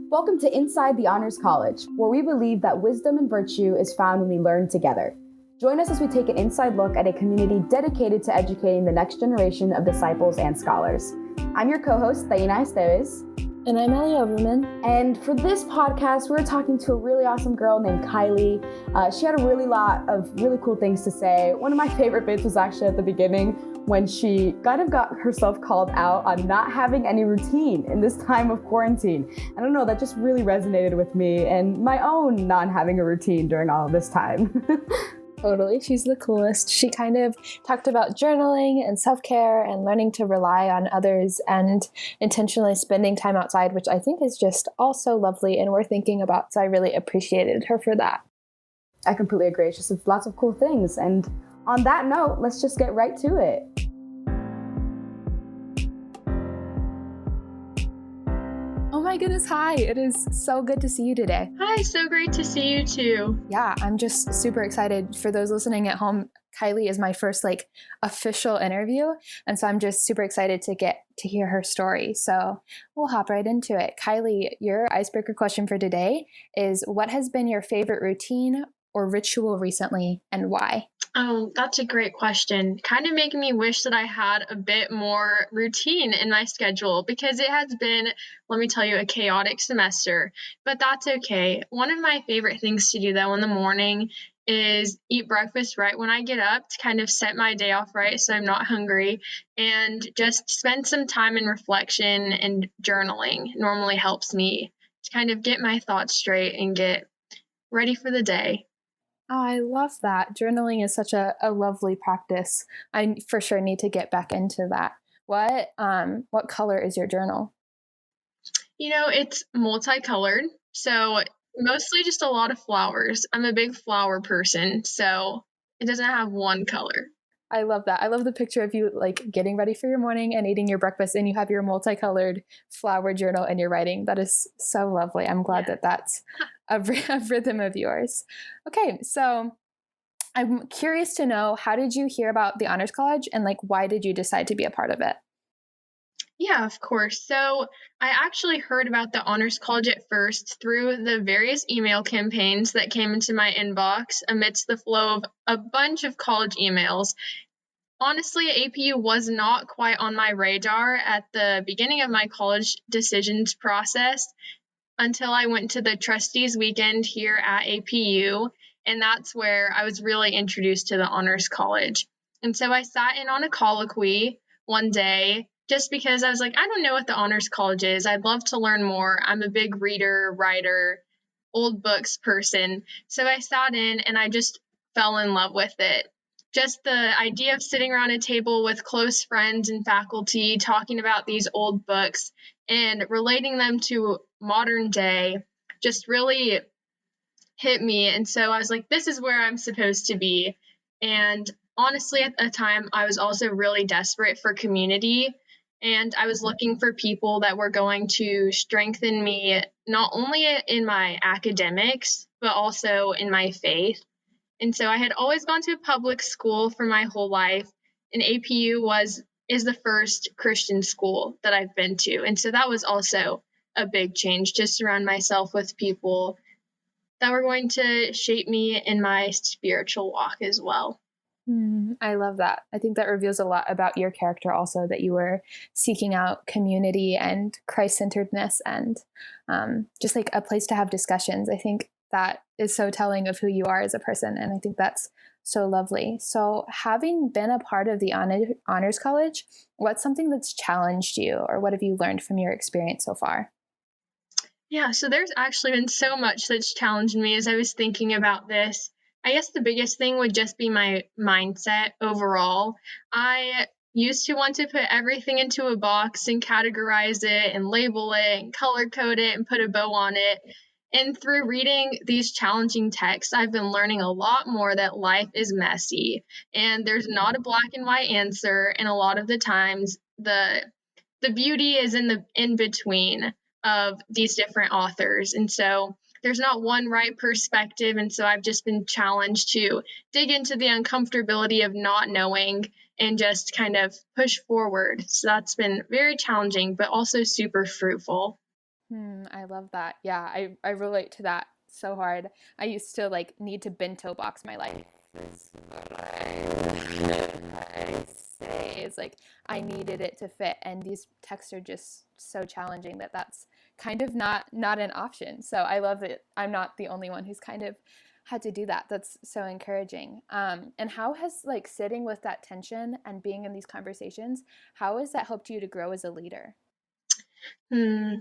Welcome to Inside the Honors College, where we believe that wisdom and virtue is found when we learn together. Join us as we take an inside look at a community dedicated to educating the next generation of disciples and scholars. I'm your co-host, Taina Estevez. And I'm Ellie, Overman. And for this podcast, we're talking to a really awesome girl named Kylea. She had a lot of really cool things to say. One of my favorite bits was actually at the beginning when she kind of got herself called out on not having any routine in this time of quarantine. I don't know, that just really resonated with me and my own not having a routine during all of this time. Totally. She's the coolest. She kind of talked about journaling and self-care and learning to rely on others and intentionally spending time outside, which I think is just also lovely and worth thinking about. So I really appreciated her for that. I completely agree. It's just lots of cool things. And on that note, let's just get right to it. Oh my goodness, hi. It is so good to see you today. Hi, so great to see you too. Yeah, I'm just super excited. For those listening at home, Kylea is my first official interview. And so I'm just super excited to get to hear her story. So we'll hop right into it. Kylea, your icebreaker question for today is, what has been your favorite routine or ritual recently and why? Oh, that's a great question. Kind of making me wish that I had a bit more routine in my schedule because it has been, let me tell you, a chaotic semester, but that's okay. One of my favorite things to do though in the morning is eat breakfast right when I get up to kind of set my day off right so I'm not hungry, and just spend some time in reflection and journaling. Normally helps me to kind of get my thoughts straight and get ready for the day. Oh, I love that. Journaling is such a lovely practice. I for sure need to get back into that. What color is your journal? You know, it's multicolored, so mostly just a lot of flowers. I'm a big flower person, so it doesn't have one color. I love that. I love the picture of you getting ready for your morning and eating your breakfast, and you have your multicolored flower journal and you're writing. That is so lovely. I'm glad that that's a rhythm of yours. Okay, so I'm curious to know, how did you hear about the Honors College and why did you decide to be a part of it? Yeah, of course. So I actually heard about the Honors College at first through the various email campaigns that came into my inbox amidst the flow of a bunch of college emails. Honestly, APU was not quite on my radar at the beginning of my college decisions process until I went to the trustees weekend here at APU, and that's where I was really introduced to the Honors College. And so I sat in on a colloquy one day just because I was like, I don't know what the Honors College is. I'd love to learn more. I'm a big reader, writer, old books person. So I sat in and I just fell in love with it. Just the idea of sitting around a table with close friends and faculty talking about these old books and relating them to modern day just really hit me. And so I was like, this is where I'm supposed to be. And honestly, at the time, I was also really desperate for community. And I was looking for people that were going to strengthen me, not only in my academics, but also in my faith. And so I had always gone to a public school for my whole life, and APU is the first Christian school that I've been to. And so that was also a big change, to surround myself with people that were going to shape me in my spiritual walk as well. I love that. I think that reveals a lot about your character also, that you were seeking out community and Christ-centeredness and just a place to have discussions. I think that is so telling of who you are as a person. And I think that's so lovely. So having been a part of the Honors College, what's something that's challenged you, or what have you learned from your experience so far? Yeah, so there's actually been so much that's challenged me as I was thinking about this. I guess the biggest thing would just be my mindset overall. I used to want to put everything into a box and categorize it and label it and color code it and put a bow on it. And through reading these challenging texts, I've been learning a lot more that life is messy and there's not a black and white answer. And a lot of the times the beauty is in the in between of these different authors. And so there's not one right perspective. And so I've just been challenged to dig into the uncomfortability of not knowing and just kind of push forward. So that's been very challenging, but also super fruitful. I love that. Yeah, I relate to that so hard. I used to like need to bento box my life. Is what I say is like I needed it to fit, and these texts are just so challenging that that's kind of not an option. So I love it. I'm not the only one who's kind of had to do that. That's so encouraging. And how has like sitting with that tension and being in these conversations, how has that helped you to grow as a leader? Hmm.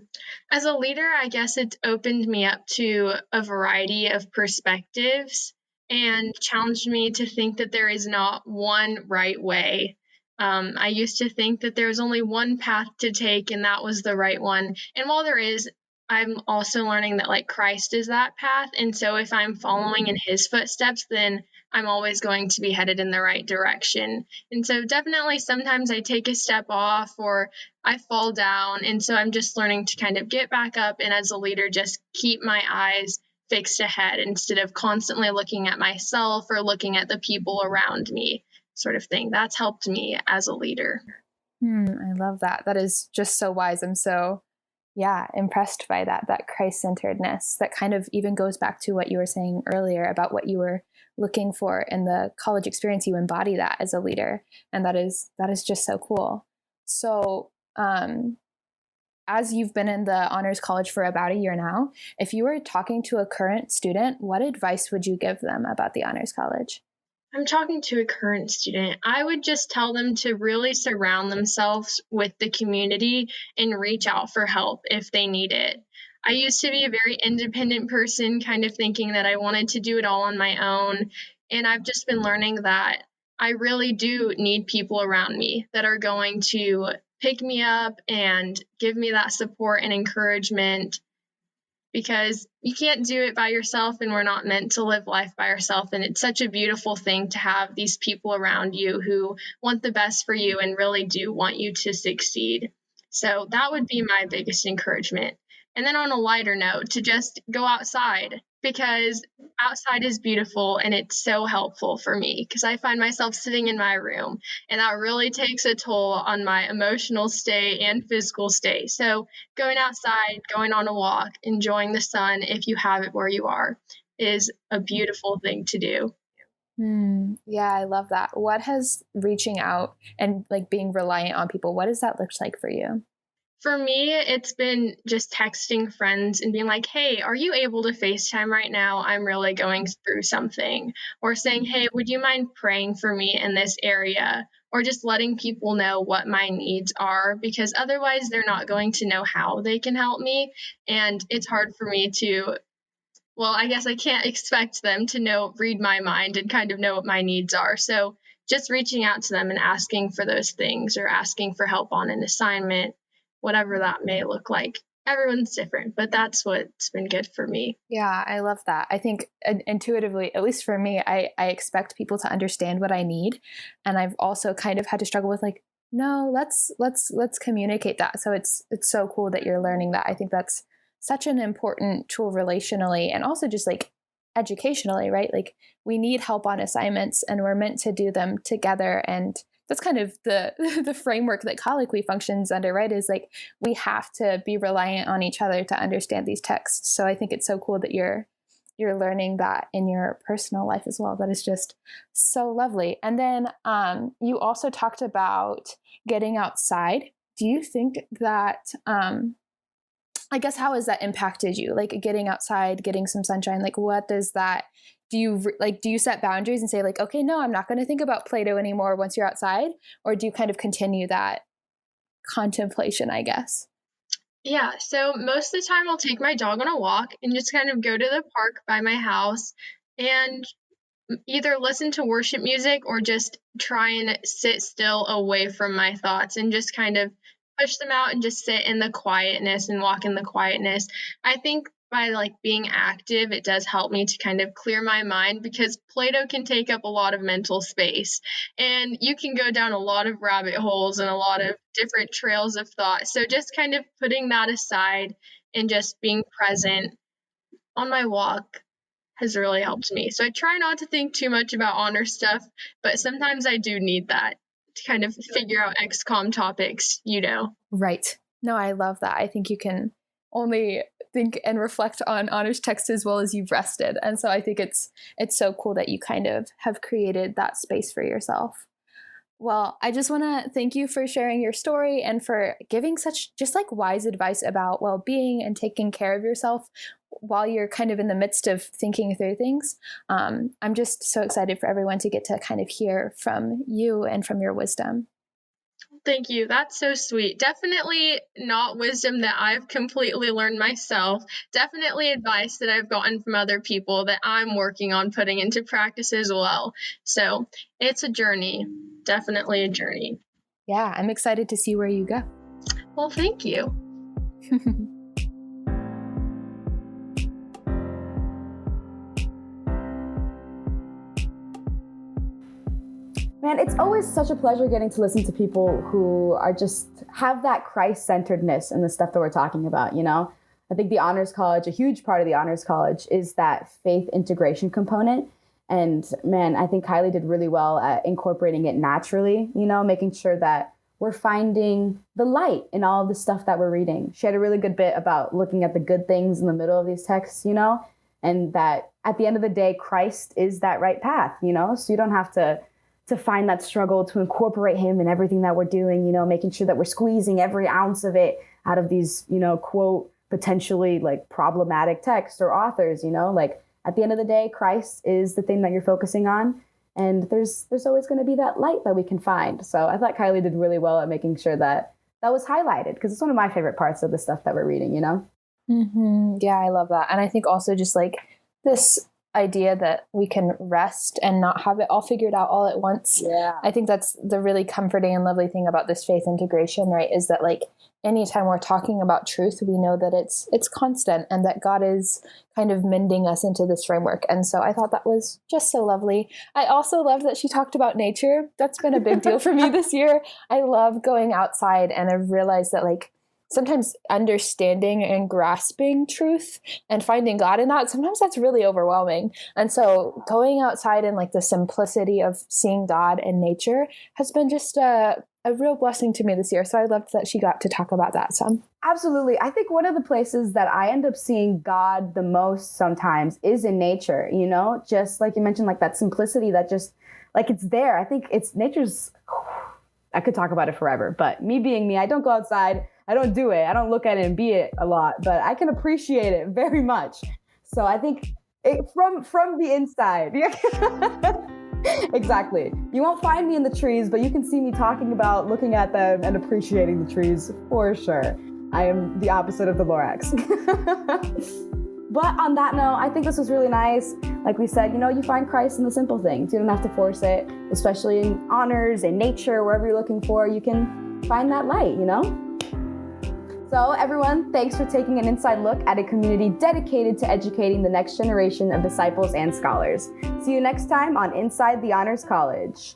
As a leader, I guess it's opened me up to a variety of perspectives and challenged me to think that there is not one right way. I used to think that there was only one path to take and that was the right one. And while there is, I'm also learning that like Christ is that path. And so if I'm following in his footsteps, then I'm always going to be headed in the right direction. And so definitely sometimes I take a step off or I fall down. And so I'm just learning to kind of get back up and as a leader, just keep my eyes fixed ahead instead of constantly looking at myself or looking at the people around me, sort of thing. That's helped me as a leader. I love that. That is just so wise. I'm so, yeah, impressed by that Christ-centeredness that kind of even goes back to what you were saying earlier about what you were looking for in the college experience. You embody that as a leader. And that is just so cool. So, as you've been in the honors college for about a year now, if you were talking to a current student, what advice would you give them about the honors college? I'm talking to a current student. I would just tell them to really surround themselves with the community and reach out for help if they need it. I used to be a very independent person, kind of thinking that I wanted to do it all on my own. And I've just been learning that I really do need people around me that are going to pick me up and give me that support and encouragement because you can't do it by yourself and we're not meant to live life by ourselves. And it's such a beautiful thing to have these people around you who want the best for you and really do want you to succeed. So that would be my biggest encouragement. And then on a lighter note, to just go outside because outside is beautiful and it's so helpful for me because I find myself sitting in my room and that really takes a toll on my emotional state and physical state. So going outside, going on a walk, enjoying the sun if you have it where you are is a beautiful thing to do. Yeah, I love that. What has reaching out and like being reliant on people, what does that look like for you? For me, it's been just texting friends and being like, hey, are you able to FaceTime right now? I'm really going through something. Or saying, hey, would you mind praying for me in this area? Or just letting people know what my needs are because otherwise they're not going to know how they can help me. And it's hard for me to, well, I guess I can't expect them to read my mind and kind of know what my needs are. So just reaching out to them and asking for those things or asking for help on an assignment, whatever that may look like. Everyone's different, but that's what's been good for me. Yeah, I love that. I think intuitively, at least for me, I expect people to understand what I need. And I've also kind of had to struggle with like, no, let's communicate that. So it's so cool that you're learning that. I think that's such an important tool relationally and also just like educationally, right? Like we need help on assignments and we're meant to do them together. And that's kind of the the framework that colloquy functions under, right? Is like we have to be reliant on each other to understand these texts. So I think it's so cool that you're learning that in your personal life as well. That is just so lovely. And then you also talked about getting outside. Do you think that I guess how has that impacted you? Like getting outside, getting some sunshine, like what does that do you set boundaries and say like, okay, no, I'm not going to think about Play-Doh anymore once you're outside? Or do you kind of continue that contemplation, I guess? Yeah, so most of the time I'll take my dog on a walk and just kind of go to the park by my house and either listen to worship music or just try and sit still away from my thoughts and just kind of push them out and just sit in the quietness and walk in the quietness. I think by like being active, it does help me to kind of clear my mind because Play-Doh can take up a lot of mental space and you can go down a lot of rabbit holes and a lot of different trails of thought. So just kind of putting that aside and just being present on my walk has really helped me. So I try not to think too much about honor stuff, but sometimes I do need that to kind of figure out XCOM topics. Right. No, I love that. I think you can only think and reflect on honors text as well as you've rested. And so I think it's so cool that you kind of have created that space for yourself. Well, I just want to thank you for sharing your story and for giving such just like wise advice about well-being and taking care of yourself while you're kind of in the midst of thinking through things. I'm just so excited for everyone to get to kind of hear from you and from your wisdom. Thank you. That's so sweet. Definitely not wisdom that I've completely learned myself. Definitely advice that I've gotten from other people that I'm working on putting into practice as well. So it's a journey. Definitely a journey. Yeah, I'm excited to see where you go. Well, thank you. Man, it's always such a pleasure getting to listen to people who are just have that Christ-centeredness in the stuff that we're talking about, you know? I think the Honors College, a huge part of the Honors College is that faith integration component. And man, I think Kylea did really well at incorporating it naturally, you know, making sure that we're finding the light in all of the stuff that we're reading. She had a really good bit about looking at the good things in the middle of these texts, you know, and that at the end of the day, Christ is that right path, you know, so you don't have to find that struggle to incorporate him in everything that we're doing, you know, making sure that we're squeezing every ounce of it out of these, you know, quote, potentially like problematic texts or authors, you know, like at the end of the day, Christ is the thing that you're focusing on. And there's always going to be that light that we can find. So I thought Kylea did really well at making sure that that was highlighted because it's one of my favorite parts of the stuff that we're reading, you know? Mm-hmm. Yeah, I love that. And I think also just like this idea that we can rest and not have it all figured out all at once. Yeah. I think that's the really comforting and lovely thing about this faith integration, right? Is that like anytime we're talking about truth, we know that it's constant and that God is kind of mending us into this framework. And so I thought that was just so lovely. I also loved that she talked about nature. That's been a big deal for me this year. I love going outside, and I've realized that like sometimes understanding and grasping truth and finding God in that, sometimes that's really overwhelming. And so going outside and like the simplicity of seeing God in nature has been just a real blessing to me this year. So I loved that she got to talk about that some. Absolutely. I think one of the places that I end up seeing God the most sometimes is in nature, you know, just like you mentioned, like that simplicity that just like it's there. I think nature's, I could talk about it forever, but me being me, I don't go outside. I don't do it. I don't look at it and be it a lot, but I can appreciate it very much. So I think from the inside. Exactly. You won't find me in the trees, but you can see me talking about looking at them and appreciating the trees for sure. I am the opposite of the Lorax. But on that note, I think this was really nice. Like we said, you know, you find Christ in the simple things. You don't have to force it, especially in honors, in nature, wherever you're looking for, you can find that light, you know? So everyone, thanks for taking an inside look at a community dedicated to educating the next generation of disciples and scholars. See you next time on Inside the Honors College.